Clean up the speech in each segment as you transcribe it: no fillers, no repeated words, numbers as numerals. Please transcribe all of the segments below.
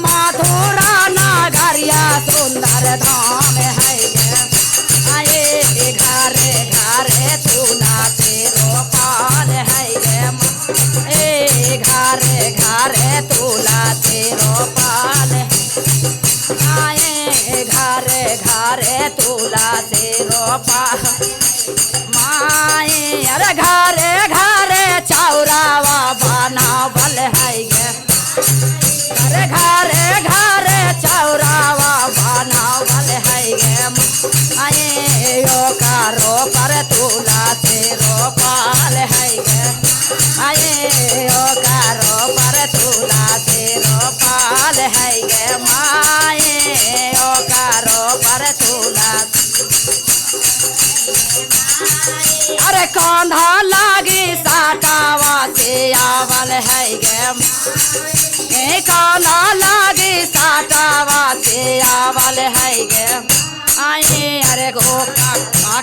मथुरा नगरिया सुंदर धाम है गे आए घरे घरे तुलसी रोपाल है गे घरे घरे तुलसी रोपाल आए घरे घरे तुलसी रोपा माए अरे घरे घरे चौरावा बनावल है गे अरे घरे घरे चौरावा बनावल है गे आए यो कारो पर तुलसी रोपाल है गे आए यो कारो पर तुलसी रोपाल है गे माए यो कारो पर तुलसी अरे कांधा लागी साटावा से आवल है गे कांधा लागी साटावा से आवल है गे आए अरे गो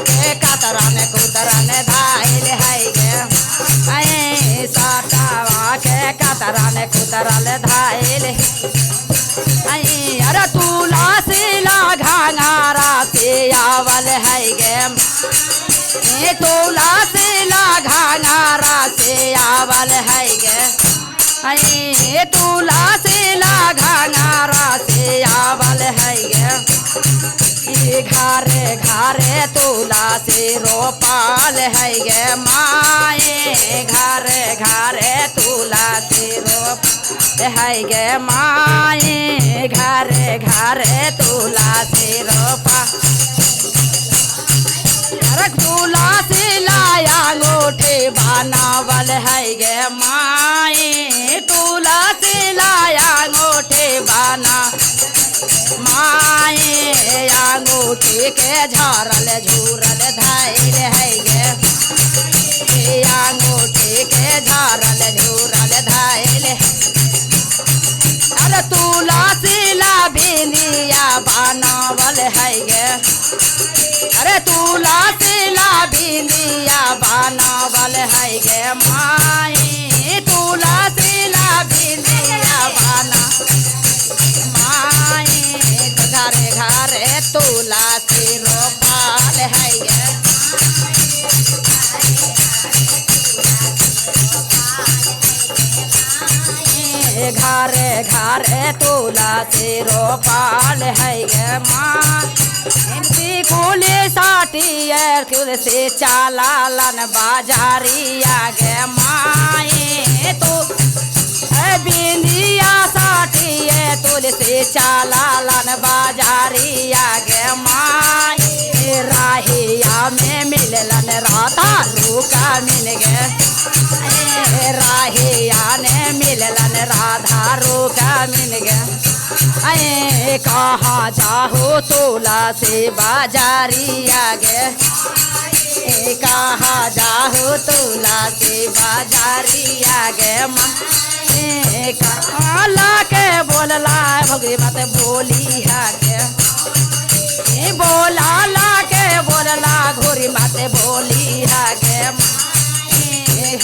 के कतरन कुतरन धाइल है गे आए साटावा के कतरन कुतरन धाइल आए अरे तुलसी ला घांगारा से आवल है गे तुलसी ला घांगारा से आवल है गे तुलसी ला घांगारा से आवल है गे घरे घरे तुलसी रोपाल है गे माए घरे घरे तुलसी रोप है गे माए घरे घरे तुलसी रोपा तुलसी लाया अंगूठी बनावल है गे माए तुलसी लाया अंगूठी बना माए अंगूठी के झारल झूरल धाइल है गे अंगूठी के झारल झूरल धाइल अरे तुलसी ला बिंदिया बनावल है गे अरे तुलसी ला बिंदिया बनावल है गे माए तुलसी ला बिंदिया बना माए घरे घरे तुलसी रोपाल है गे घरे घरे तुलसी रोपाल है गे माँ कुली साटी तुलसी चालालन बाजारिया गे माए तो बिंदिया साटी तुलसी चालालन बाजारिया गे माए राहिया में मिलन राधा लूका मिल गे राहिया ने मिलन राधा रूका मिल गे कहाँ जाहो तुलसी बाजारिया गे कहाँ जाहो तुलसी बाजारिया गे कहाँ ला के बोलला भगरी मत बोली है गे बोला ला के बोलला घोरी मत बोली है गे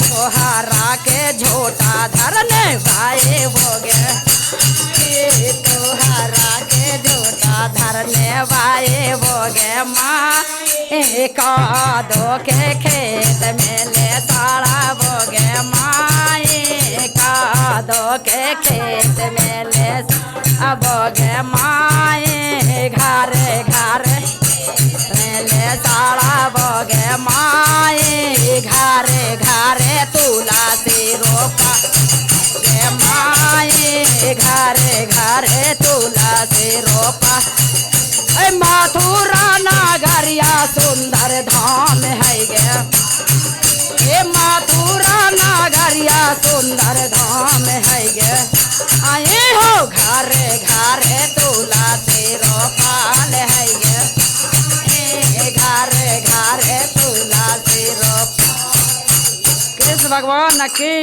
तोहरा के झोटा धरने भाई हो गे तोहरा के झोटा धरने भाई हो गे माँ कादो के खेत में ले साड़ा हो गे माँ कादो के खेत में ले अब गे माँ घरे घरे ले साड़ा बोगे माए घरे घरे तुलसी रोपा गे माए घरे घरे तुलसी रोपा मथुरा नगरिया सुंदर धाम है गे मथुरा नगरिया सुंदर धाम है गे आए हो घरे घरे तुलसी रोपाल है गे घरे घरे तुलसी रोप कृष्ण भगवान की